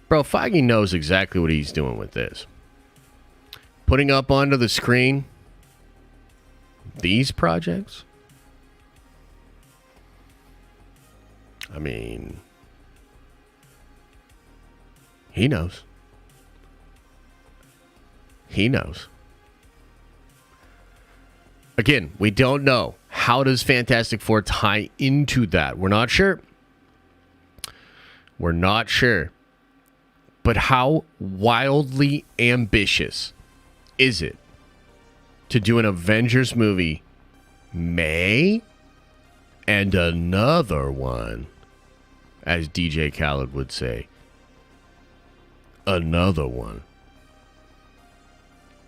Bro, Feige knows exactly what he's doing with this. Putting up onto the screen these projects. I mean, he knows. He knows. Again, we don't know. How does Fantastic Four tie into that? We're not sure. We're not sure. But how wildly ambitious is it to do an Avengers movie, May, and another one, as DJ Khaled would say, another one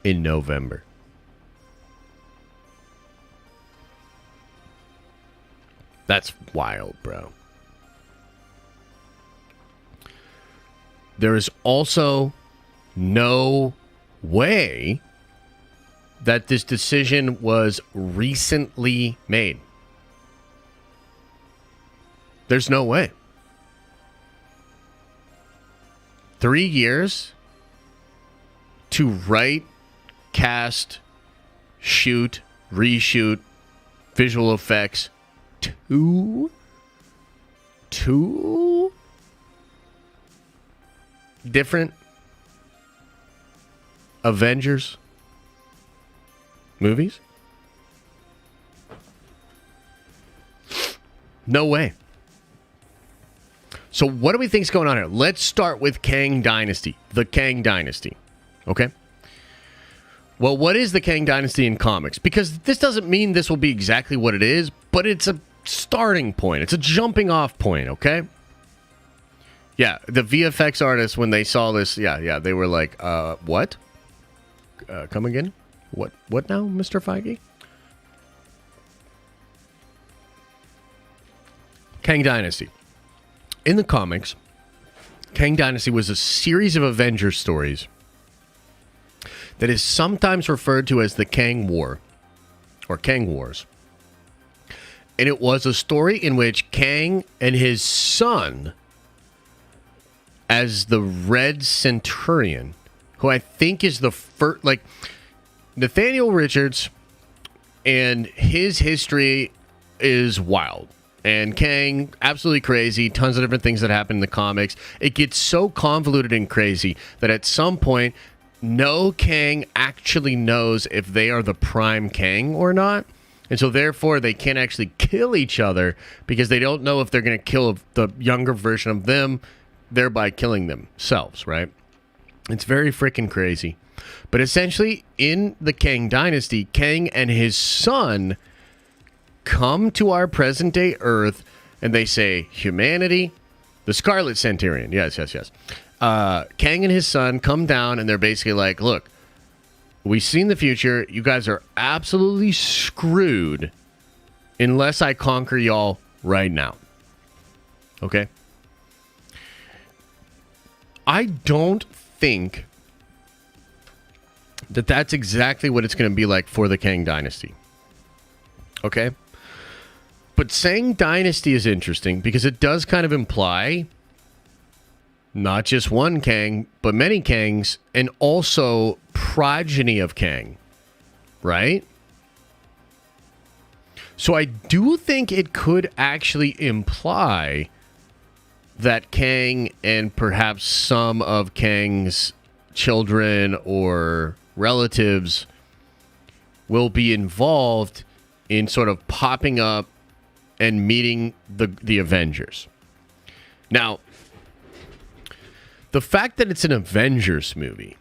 in November? That's wild, bro. There is also no way that this decision was recently made. There's no way. 3 years to write, cast, shoot, reshoot, visual effects, two different Avengers movies? No way. So what do we think's going on here? Let's start with Kang Dynasty. The Kang Dynasty. Okay? Well, what is the Kang Dynasty in comics? Because this doesn't mean this will be exactly what it is, but it's a starting point. It's a jumping off point, okay? Yeah, the VFX artists, when they saw this, they were like, what? Come again? What now, Mr. Feige? Kang Dynasty. In the comics, Kang Dynasty was a series of Avengers stories that is sometimes referred to as the Kang War, or Kang Wars. And it was a story in which Kang and his son, as the Red Centurion, who I think is the first, like, Nathaniel Richards, and his history is wild. And Kang, absolutely crazy. Tons of different things that happen in the comics. It gets so convoluted and crazy that at some point, no Kang actually knows if they are the prime Kang or not. And so therefore, they can't actually kill each other because they don't know if they're going to kill the younger version of them, thereby killing themselves, right? It's very freaking crazy. But essentially, in the Kang Dynasty, Kang and his son come to our present-day Earth, and they say, humanity, the Scarlet Centurion, yes. Kang and his son come down, and they're basically like, look, we've seen the future. You guys are absolutely screwed unless I conquer y'all right now. Okay? I don't think that that's exactly what it's going to be like for the Kang Dynasty. Okay? But saying Dynasty is interesting because it does kind of imply not just one Kang, but many Kangs, and also progeny of Kang. Right? So I do think it could actually imply that Kang and perhaps some of Kang's children or relatives will be involved in sort of popping up and meeting the Avengers. Now, the fact that it's an Avengers movie,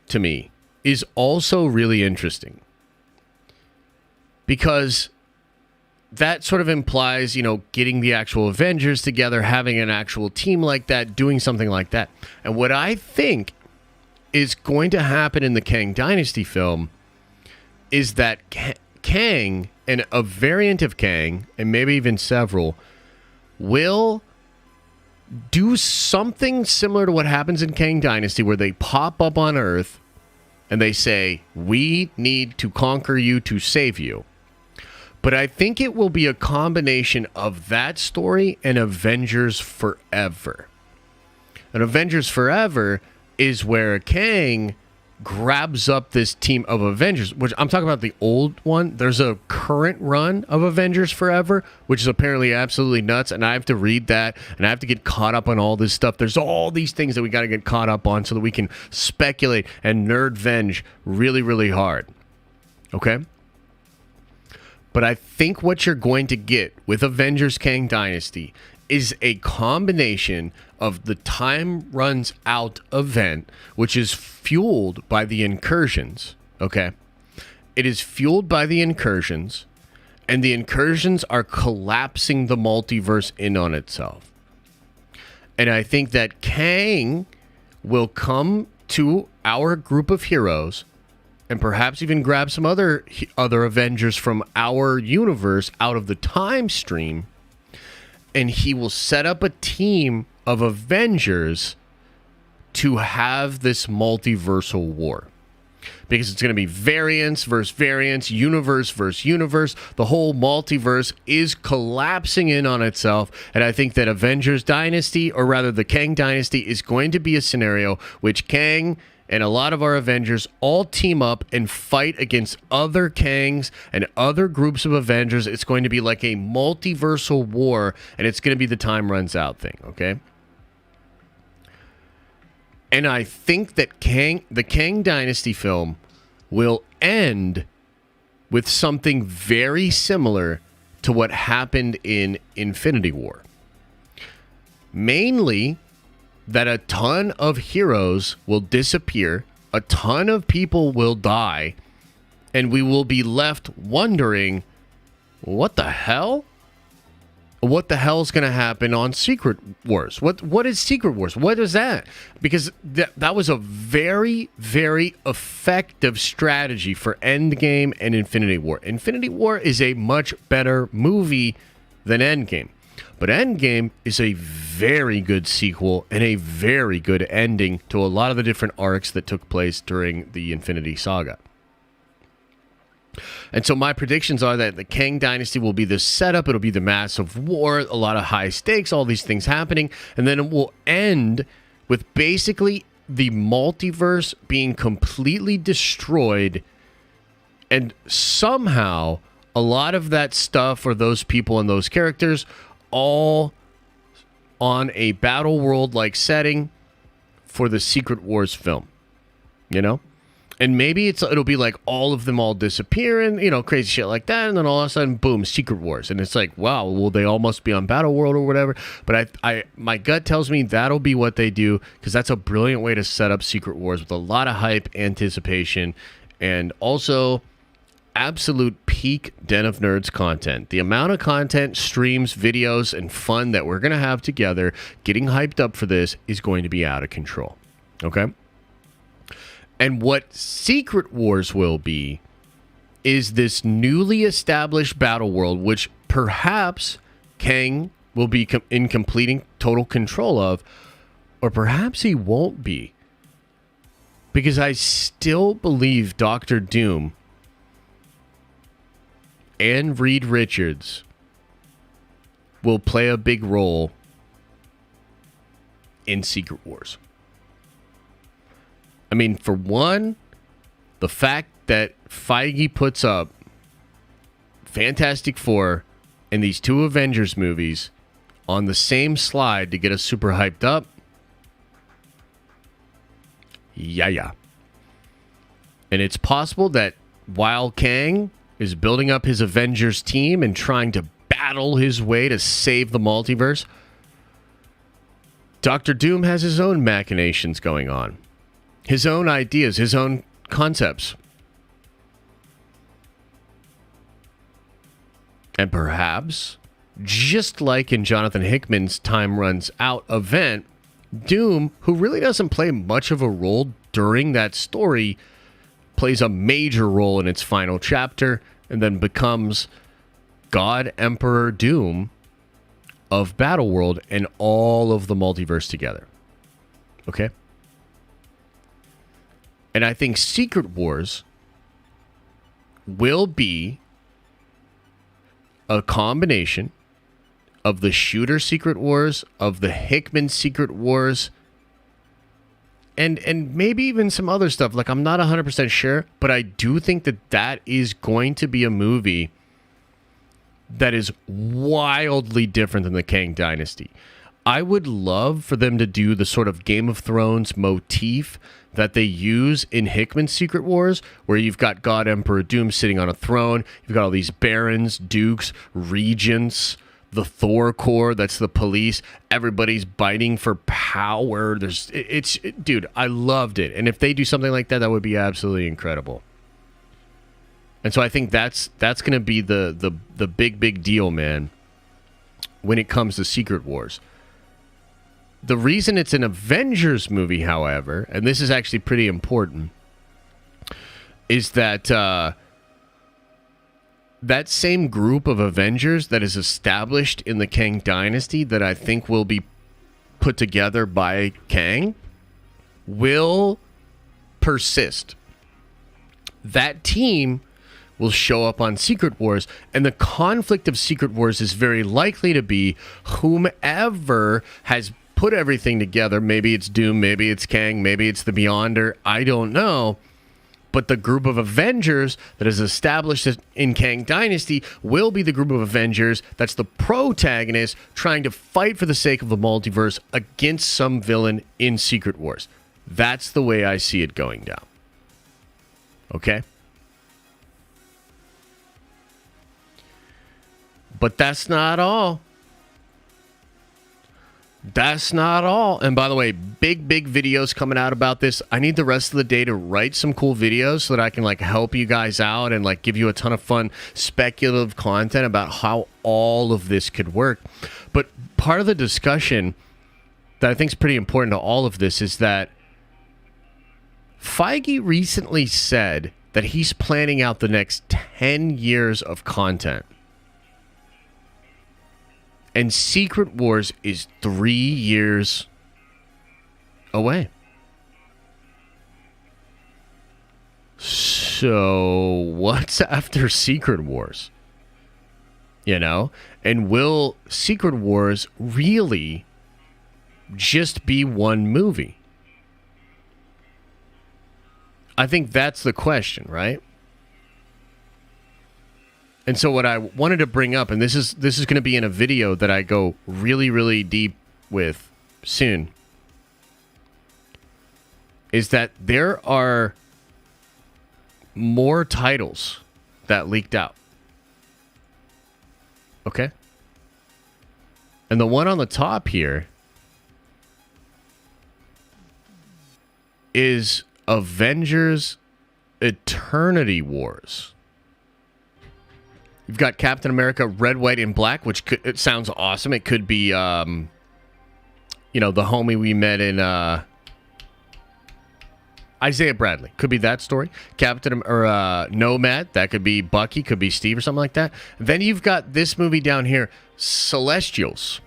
to me, is also really interesting. Because that sort of implies, getting the actual Avengers together, having an actual team like that, doing something like that. And what I think is going to happen in the Kang Dynasty film is that Kang and a variant of Kang, and maybe even several, will do something similar to what happens in Kang Dynasty, where they pop up on Earth and they say, we need to conquer you to save you. But I think it will be a combination of that story and Avengers Forever. And Avengers Forever is where Kang grabs up this team of Avengers, which I'm talking about the old one. There's a current run of Avengers Forever, which is apparently absolutely nuts, and I have to read that, and I have to get caught up on all this stuff. There's all these things that we got to get caught up on so that we can speculate and nerd-venge really, really hard. Okay? But I think what you're going to get with Avengers Kang Dynasty is a combination of the time runs out event, which is fueled by the incursions, okay? It is fueled by the incursions, and the incursions are collapsing the multiverse in on itself. And I think that Kang will come to our group of heroes and perhaps even grab some other Avengers from our universe out of the time stream, and he will set up a team of Avengers to have this multiversal war. Because it's going to be variants versus variants, universe versus universe. The whole multiverse is collapsing in on itself. And I think that Avengers Dynasty, or rather the Kang Dynasty, is going to be a scenario which Kang and a lot of our Avengers all team up and fight against other Kangs and other groups of Avengers. It's going to be like a multiversal war, and it's going to be the time runs out thing, okay? And I think that the Kang Dynasty film will end with something very similar to what happened in Infinity War. Mainly that a ton of heroes will disappear, a ton of people will die, and we will be left wondering, what the hell? What the hell is going to happen on Secret Wars? What is Secret Wars? What is that? Because that was a very, very effective strategy for Endgame and Infinity War. Infinity War is a much better movie than Endgame. But Endgame is a very good sequel and a very good ending to a lot of the different arcs that took place during the Infinity Saga. And so my predictions are that the Kang Dynasty will be the setup. It'll be the massive war, a lot of high stakes, all these things happening. And then it will end with basically the multiverse being completely destroyed. And somehow a lot of that stuff, or those people and those characters, all on a battle world-like setting for the Secret Wars film, you know? And maybe it'll be like all of them all disappear and, you know, crazy shit like that, and then all of a sudden, boom, Secret Wars. And it's like, wow, well, they all must be on Battle World or whatever. But my gut tells me that'll be what they do, because that's a brilliant way to set up Secret Wars with a lot of hype, anticipation, and also absolute peak Den of Nerds content. The amount of content, streams, videos, and fun that we're going to have together getting hyped up for this is going to be out of control. Okay? And what Secret Wars will be is this newly established battle world, which perhaps Kang will be in completing total control of, or perhaps he won't be. Because I still believe Dr. Doom and Reed Richards will play a big role in Secret Wars. I mean, for one, the fact that Feige puts up Fantastic Four and these two Avengers movies on the same slide to get us super hyped up. Yeah. And it's possible that while Kang is building up his Avengers team and trying to battle his way to save the multiverse, Dr. Doom has his own machinations going on. His own ideas, his own concepts. And perhaps, just like in Jonathan Hickman's Time Runs Out event, Doom, who really doesn't play much of a role during that story, plays a major role in its final chapter and then becomes God Emperor Doom of Battleworld and all of the multiverse together. Okay? And I think Secret Wars will be a combination of the Shooter Secret Wars, of the Hickman Secret Wars, and maybe even some other stuff. Like, I'm not 100% sure, but I do think that is going to be a movie that is wildly different than the Kang Dynasty. I would love for them to do the sort of Game of Thrones motif that they use in Hickman's Secret Wars, where you've got God Emperor Doom sitting on a throne, you've got all these barons, dukes, regents, the Thor Corps, that's the police, everybody's biting for power. Dude, I loved it. And if they do something like that, that would be absolutely incredible. And so I think that's going to be the big deal, man, when it comes to Secret Wars. The reason it's an Avengers movie, however, and this is actually pretty important, is that that same group of Avengers that is established in the Kang Dynasty that I think will be put together by Kang will persist. That team will show up on Secret Wars, and the conflict of Secret Wars is very likely to be whomever has put everything together. Maybe it's Doom, maybe it's Kang, maybe it's the Beyonder, I don't know. But the group of Avengers that is established in Kang Dynasty will be the group of Avengers that's the protagonist trying to fight for the sake of the multiverse against some villain in Secret Wars. That's the way I see it going down. Okay? But that's not all. That's not all. And by the way, big videos coming out about this. I need the rest of the day to write some cool videos so that I can help you guys out and give you a ton of fun speculative content about how all of this could work. But part of the discussion that I think is pretty important to all of this is that Feige recently said that he's planning out the next 10 years of content. And Secret Wars is 3 years away. So what's after Secret Wars? You know? And will Secret Wars really just be one movie? I think that's the question, right? And so what I wanted to bring up, and this is going to be in a video that I go really deep with soon, is that there are more titles that leaked out. Okay? And the one on the top here is Avengers Eternity Wars. You've got Captain America Red, White, and Black, which it sounds awesome. It could be, the homie we met in Isaiah Bradley. Could be that story. Nomad, that could be Bucky, could be Steve or something like that. Then you've got this movie down here, Celestials,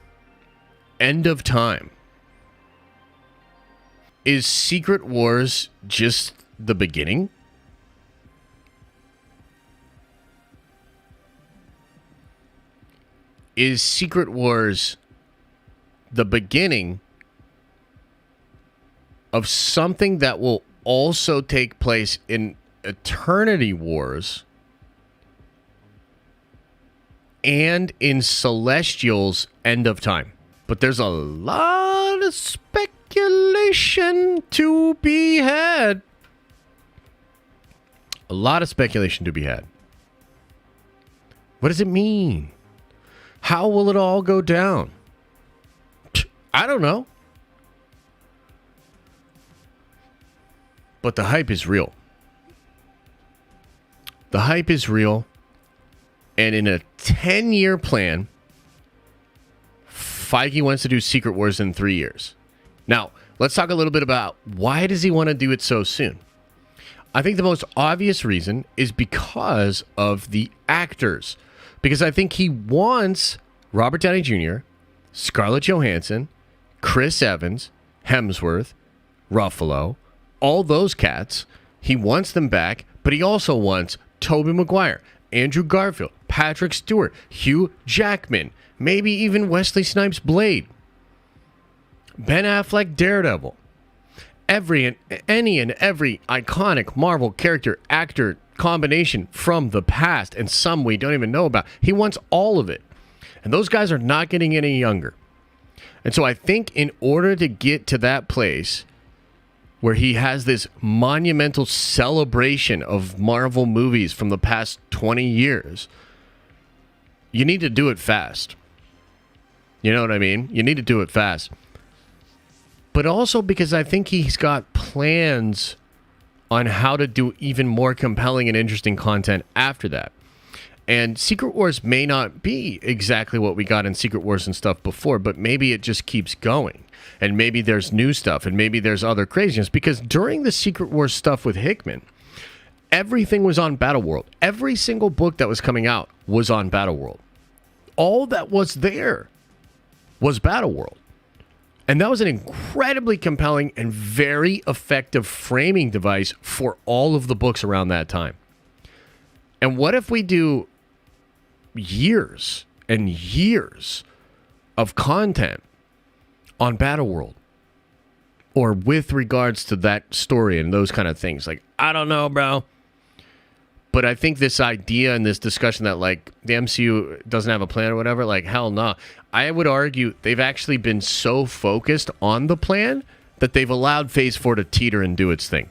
End of Time. Is Secret Wars just the beginning? Is Secret Wars the beginning of something that will also take place in Eternity Wars and in Celestials End of Time? But there's a lot of speculation to be had. A lot of speculation to be had. What does it mean? How will it all go down? I don't know. But the hype is real. The hype is real. And in a 10-year plan, Feige wants to do Secret Wars in 3 years. Now, let's talk a little bit about why does he want to do it so soon? I think the most obvious reason is because of the actors. Because I think he wants Robert Downey Jr., Scarlett Johansson, Chris Evans, Hemsworth, Ruffalo, all those cats. He wants them back, but he also wants Tobey Maguire, Andrew Garfield, Patrick Stewart, Hugh Jackman, maybe even Wesley Snipes' Blade, Ben Affleck Daredevil. any and every iconic Marvel character, actor combination from the past, and some we don't even know about. He wants all of it. And those guys are not getting any younger. And so I think in order to get to that place where he has this monumental celebration of Marvel movies from the past 20 years, you need to do it fast. You know what I mean? You need to do it fast. But also because I think he's got plans on how to do even more compelling and interesting content after that. And Secret Wars may not be exactly what we got in Secret Wars and stuff before, but maybe it just keeps going. And maybe there's new stuff, and maybe there's other craziness. Because during the Secret Wars stuff with Hickman, everything was on Battleworld. Every single book that was coming out was on Battleworld. All that was there was Battleworld. And that was an incredibly compelling and very effective framing device for all of the books around that time. And what if we do years and years of content on Battleworld or with regards to that story and those kind of things? Like, I don't know, bro. But I think this idea and this discussion that, like, the MCU doesn't have a plan or whatever, like, hell no. I would argue they've actually been so focused on the plan that they've allowed Phase 4 to teeter and do its thing.